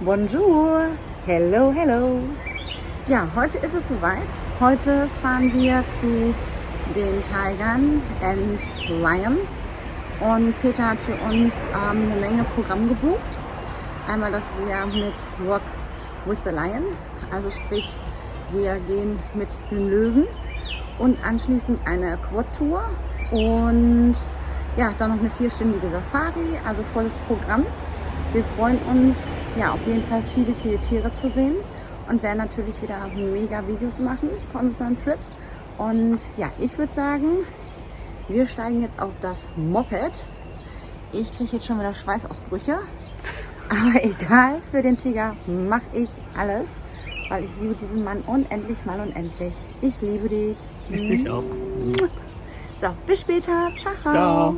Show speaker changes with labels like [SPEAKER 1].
[SPEAKER 1] Bonjour, hello, hello. Ja, heute ist es soweit. Heute fahren wir zu den Tigern and Lion. Und Peter hat für uns eine Menge Programm gebucht. Einmal, dass wir mit Walk with the Lion, also sprich, wir gehen mit dem Löwen und anschließend eine Quad-Tour und ja, dann noch eine 4-stündige Safari, also volles Programm. Wir freuen uns, ja, auf jeden Fall viele Tiere zu sehen und werden natürlich wieder mega Videos machen von unserem Trip. Und ja, ich würde sagen, wir steigen jetzt auf das Moped. Ich kriege jetzt schon wieder Schweißausbrüche, aber egal, für den Tiger mache ich alles, weil ich liebe diesen Mann unendlich, mal unendlich. Ich liebe dich.
[SPEAKER 2] Ich dich auch.
[SPEAKER 1] So, bis später. Ciao.
[SPEAKER 2] Ciao.